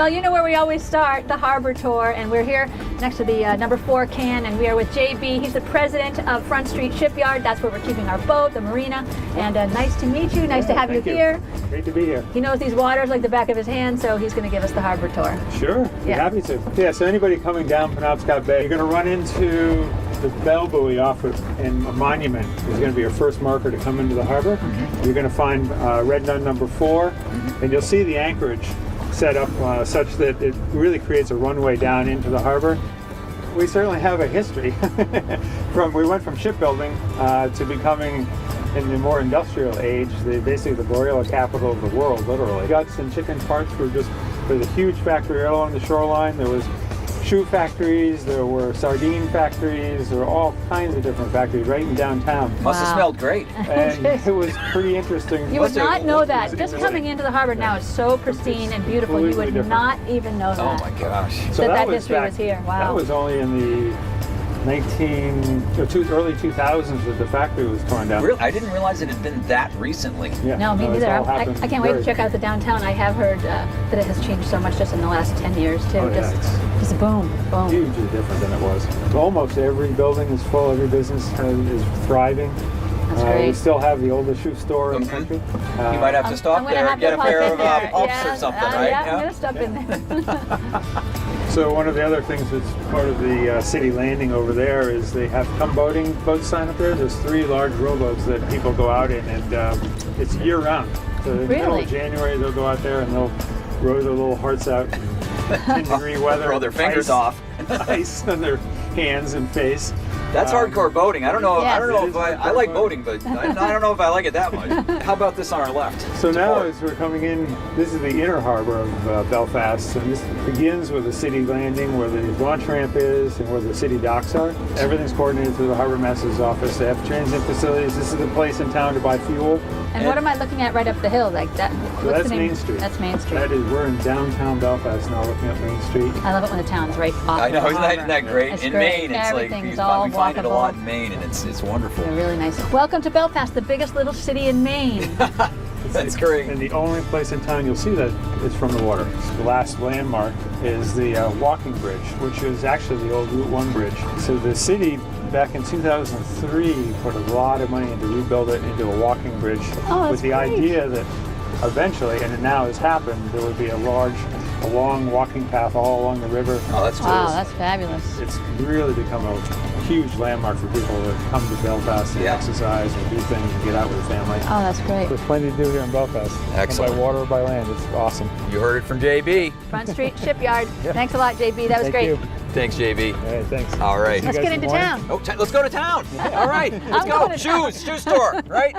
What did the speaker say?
Well, you know where we always start, the harbor tour, and we're here next to the number 4 can, and we are with JB. He's the president of Front Street Shipyard. That's where we're keeping our boat, the marina. And nice to meet you. Nice to have you here. Great to be here. He knows these waters like the back of his hand, so he's going to give us the harbor tour. Sure, be happy to. Yeah, so anybody coming down Penobscot Bay, you're going to run into the bell buoy off in a monument. Is going to be your first marker to come into the harbor. Okay. You're going to find red nun number 4, and you'll see the anchorage set up such that it really creates a runway down into the harbor. We certainly have a history. We went from shipbuilding to becoming, in the more industrial age, basically the broiler capital of the world, literally. Guts and chicken parts were just, there's a huge factory along the shoreline. There was shoe factories, there were sardine factories, there were all kinds of different factories right in downtown. Must have smelled great. And it was pretty interesting. You would not know that. Just coming into the harbor now is so pristine and beautiful. You would not even know that. Oh my gosh. So that history was here. Wow. That was only in the early 2000s that the factory was torn down. Really? I didn't realize it had been that recently. Yeah, no, me neither. I can't wait to check out the downtown. I have heard that it has changed so much just in the last 10 years too. Oh, yeah, just boom, boom. Hugely different than it was. Almost every building is full. Every business is thriving. That's great. We still have the oldest shoe store in the country. You might have to stop there and get a pair of pumps or something, right? Yeah, I'm going to stop in there. So one of the other things that's part of the city landing over there is they have come boating boat sign up there. There's 3 large rowboats that people go out in, and it's year round. So in the middle of January they'll go out there and they'll row their little hearts out in 10-degree weather. Throw their fingers off. Ice on their hands and face. That's hardcore boating. I don't know. Yes. I don't know if I like boating, but I don't know if I like it that much. How about this on our left? So now, as we're coming in, this is the inner harbor of Belfast, and this begins with the city landing, where the launch ramp is, and where the city docks are. Everything's coordinated through the harbor master's office. They have transient facilities. This is the place in town to buy fuel. And what am I looking at right up the hill like that? So that's Main Street. That's Main Street. We're in downtown Belfast now, looking at Main Street. I love it when the town's right off. I know, the harbor. isn't that great? It's in great. Maine, it's everything's like all we find it a walkable. lot in Maine, and it's wonderful. They're really nice. Welcome to Belfast, the biggest little city in Maine. That's great. And the only place in town you'll see that is from the water. The last landmark is the walking bridge, which is actually the old Route 1 bridge. So the city, back in 2003, put a lot of money into rebuild it into a walking bridge with the idea that eventually, and it now has happened, there would be a long walking path all along the river. Oh, that's wow, that's fabulous. It's really become a huge landmark for people that come to Belfast and exercise and do things and get out with the family. Oh, that's great. There's plenty to do here in Belfast. Excellent. By water or by land, it's awesome. You heard it from JB. Front Street Shipyard. Thanks a lot, JB. That was great. You. Thanks, JB. All right, thanks. All right. Let's get into town. Oh, let's go to town. All right, let's go. Shoe store, right?